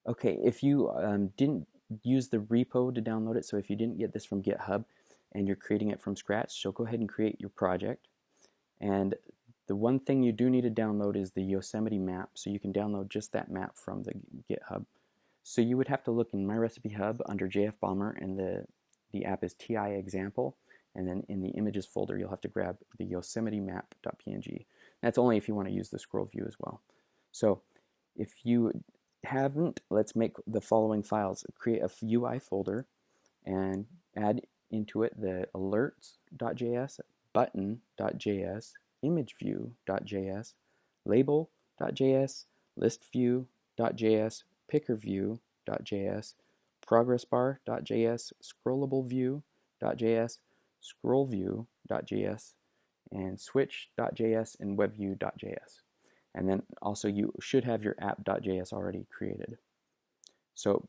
Okay, if you didn't use the repo to download it, so if you didn't get this from GitHub and you're creating it from scratch, so go ahead and create your project. And the one thing you do need to download is the Yosemite map, so you can download just that map from the GitHub. So you would have to look in My Recipe Hub under JF Bomber, and the app is TI example, and then in the images folder you'll have to grab the Yosemite map.png. That's only if you want to use the scroll view as well. So if you haven't, let's make the following files. Create a UI folder and add into it the alerts.js, button.js, imageview.js, label.js, listview.js, pickerview.js, progressbar.js, scrollableview.js, scrollview.js, and switch.js and webview.js. And then also you should have your app.js already created. So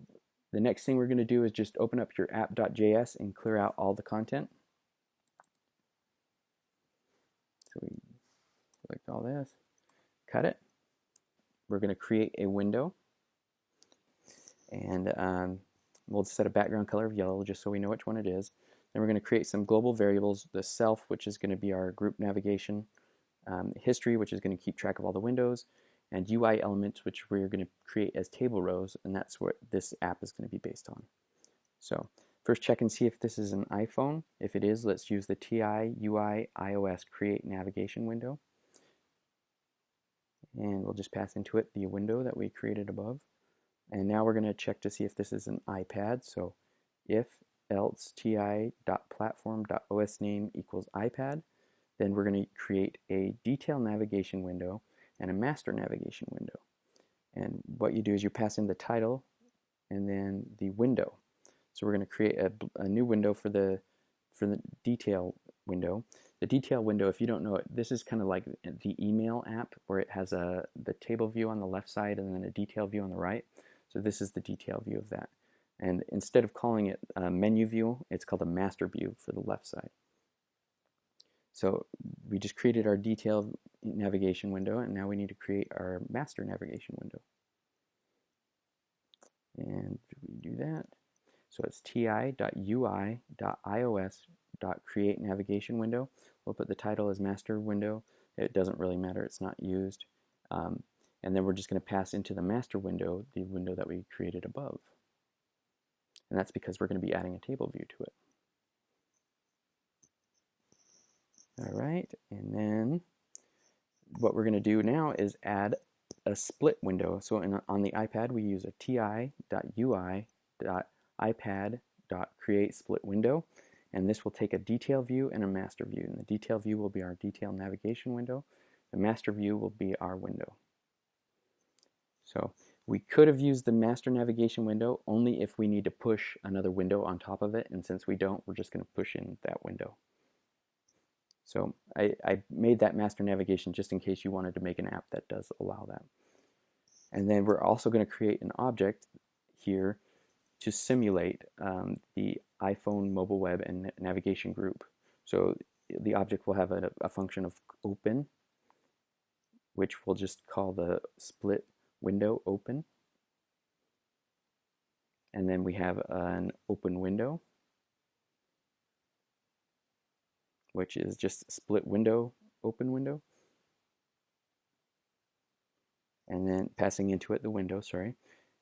the next thing we're going to do is just open up your app.js and clear out all the content. So we select all this, cut it. We're going to create a window, and we'll set a background color of yellow just so we know which one it is. Then we're going to create some global variables, the self, which is going to be our group navigation, history, which is going to keep track of all the windows, and UI elements, which we're going to create as table rows, and that's what this app is going to be based on. So first check and see if this is an iPhone. If it is, let's use the TI UI iOS create navigation window. And we'll just pass into it the window that we created above. And now we're going to check to see if this is an iPad. So if else ti.platform.os name equals iPad, then we're going to create a detail navigation window and a master navigation window. And what you do is you pass in the title and then the window. So we're going to create a new window for the detail window. The detail window, if you don't know it, this is kind of like the email app where it has the table view on the left side and then a detail view on the right. So this is the detail view of that. And instead of calling it a menu view, it's called a master view for the left side. So we just created our detail navigation window, and now we need to create our master navigation window. And we do that. So it's ti.ui.ios.create navigation window. We'll put the title as master window. It doesn't really matter, it's not used. And then we're just going to pass into the master window the window that we created above. And that's because we're going to be adding a table view to it. All right, and then what we're going to do now is add a split window. So on the iPad, we use a ti.ui.ipad.create split window, and this will take a detail view and a master view. And the detail view will be our detail navigation window. The master view will be our window. So we could have used the master navigation window only if we need to push another window on top of it, and since we don't, we're just going to push in that window. So I made that master navigation just in case you wanted to make an app that does allow that. And then we're also going to create an object here to simulate the iPhone mobile web and navigation group. So the object will have a function of open, which we'll just call the split window open. And then we have an open window, which is just split window, open window. And then passing into it the window, sorry.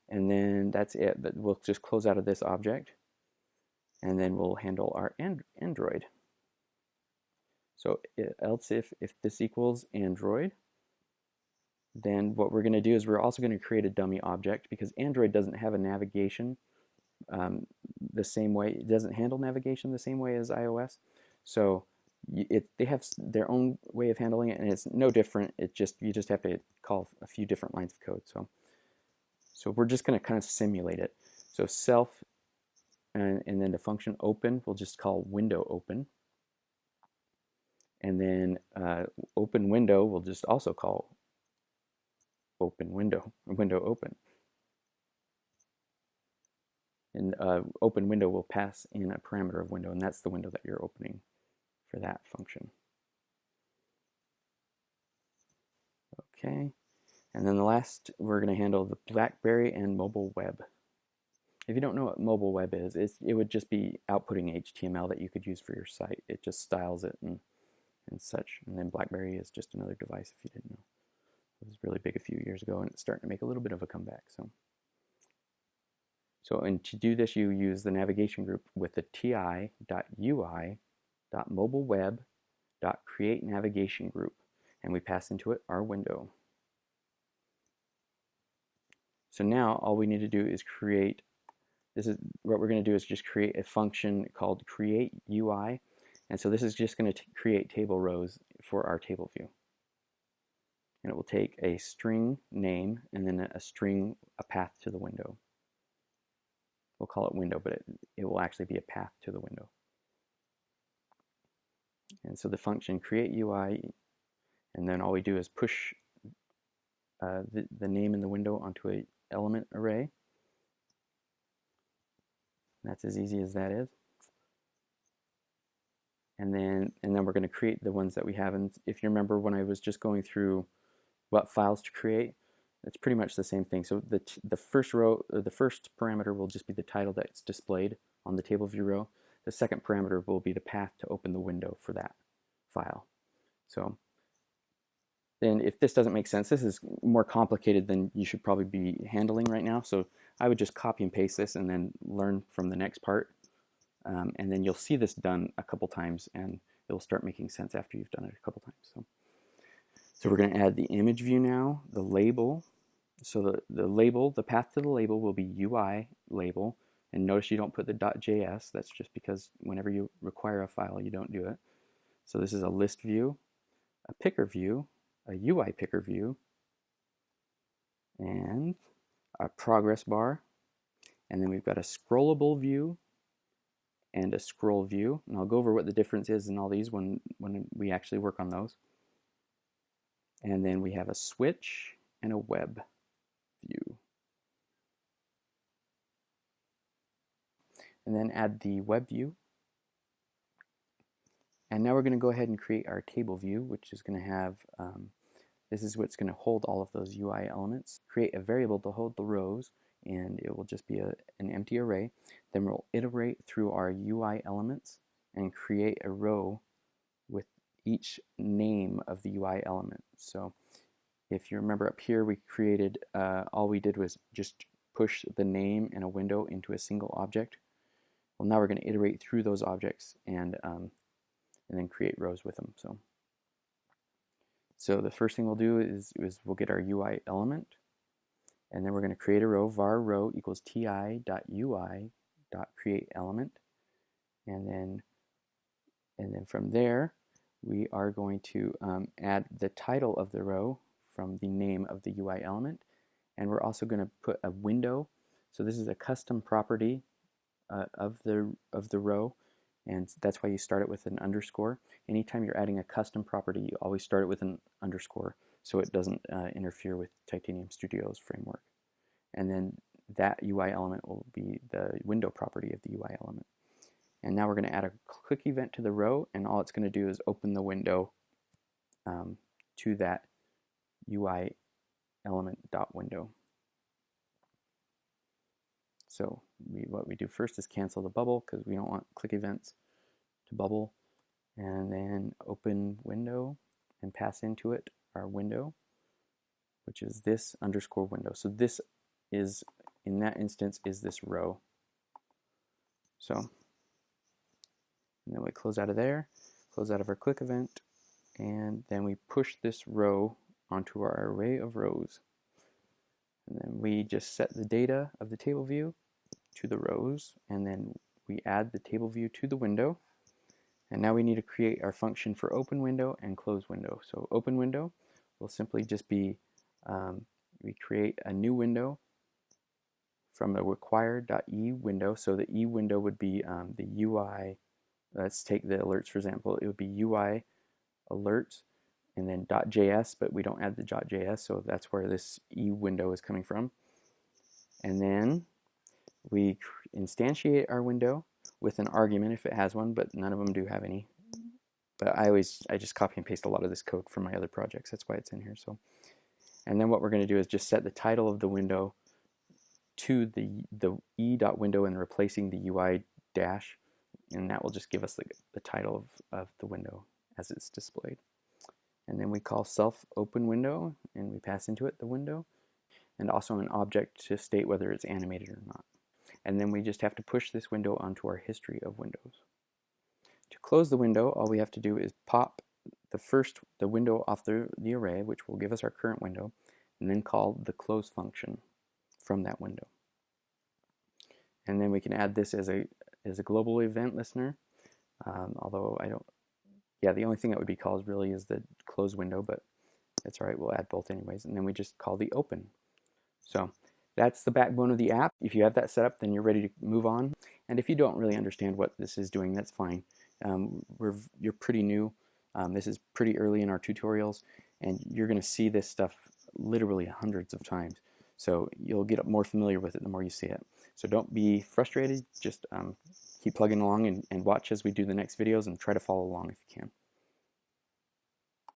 And then that's it. We'll just close out of this object. And then we'll handle our Android. So else if this equals Android, then what we're going to do is we're also going to create a dummy object because Android doesn't have a navigation the same way. It doesn't handle navigation the same way as iOS. So they have their own way of handling it, and it's no different. You just have to call a few different lines of code. So we're just going to kind of simulate it. So self, and then the function open, we'll just call window open. And then open window, we'll just also call open window, window open. And open window will pass in a parameter of window, and that's the window that you're opening for that function. Okay, And then the last, we're going to handle the Blackberry and mobile web. If you don't know what mobile web is, it would just be outputting HTML that you could use for your site. It just styles it and such. And then Blackberry is just another device, if you didn't know. It was really big a few years ago, and it's starting to make a little bit of a comeback. And to do this, you use the navigation group with the ti.ui.mobileweb.createNavigation group, and we pass into it our window. So now all we need to do is create, this is what we're going to do is just create a function called createUI, and so this is just going to create table rows for our table view. And it will take a string name and then a path to the window. We'll call it window, but it will actually be a path to the window. And so the function createUI, and then all we do is push the name in the window onto an element array. That's as easy as that is. And then we're going to create the ones that we have. And if you remember when I was just going through what files to create, it's pretty much the same thing. So the first row, or the first parameter will just be the title that's displayed on the table view row. The second parameter will be the path to open the window for that file. So then if this doesn't make sense, this is more complicated than you should probably be handling right now. So I would just copy and paste this and then learn from the next part. And then you'll see this done a couple times, and it'll start making sense after you've done it a couple times. So we're going to add the image view now, the label. So the label, the path to the label will be UI label. And notice you don't put the .js. That's just because whenever you require a file, you don't do it. So this is a list view, a picker view, a UI picker view, and a progress bar. And then we've got a scrollable view and a scroll view. And I'll go over what the difference is in all these when we actually work on those. And then we have a switch and a web view. And then add the web view. And now we're going to go ahead and create our table view, which is going to have, this is what's going to hold all of those UI elements. Create a variable to hold the rows, and it will just be an empty array. Then we'll iterate through our UI elements and create a row with each name of the UI element. So if you remember up here, we created, all we did was just push the name and a window into a single object. Well, now we're going to iterate through those objects and then create rows with them. So the first thing we'll do is we'll get our UI element, and then we're going to create a row, var row equals ti.ui.createElement, and then from there we are going to add the title of the row from the name of the UI element, and we're also going to put a window. So this is a custom property of the row, and that's why you start it with an underscore. Anytime you're adding a custom property, you always start it with an underscore so it doesn't interfere with Titanium Studio's framework. And then that UI element will be the window property of the UI element. And now we're going to add a click event to the row, and all it's going to do is open the window to that UI element.window. So what we do first is cancel the bubble because we don't want click events to bubble, and then open window and pass into it our window, which is this underscore window. So this is, in that instance, is this row. So, and then we close out of there, close out of our click event, and then we push this row onto our array of rows. And then we just set the data of the table view to the rows, and then we add the table view to the window. And now we need to create our function for open window and close window. So open window will simply just be, we create a new window from the required.e window. So the e window would be the UI, let's take the alerts for example, it would be UI alerts and then .js, but we don't add the .js, so that's where this e window is coming from. And then we instantiate our window with an argument if it has one, but none of them do have any. But I just copy and paste a lot of this code from my other projects. That's why it's in here. So, And then what we're going to do is just set the title of the window to the e.window and replacing the UI dash, and that will just give us the title of the window as it's displayed. And then we call self open window, and we pass into it the window, and also an object to state whether it's animated or not. And then we just have to push this window onto our history of windows. To close the window, all we have to do is pop the window off the array, which will give us our current window, and then call the close function from that window. And then we can add this as a global event listener, although the only thing that would be called really is the close window, but it's all right, we'll add both anyways. And then we just call the open. So that's the backbone of the app. If you have that set up, then you're ready to move on. And if you don't really understand what this is doing, that's fine. You're pretty new. This is pretty early in our tutorials, and you're going to see this stuff literally hundreds of times. So you'll get more familiar with it the more you see it. So don't be frustrated. Just keep plugging along and watch as we do the next videos, and try to follow along if you can.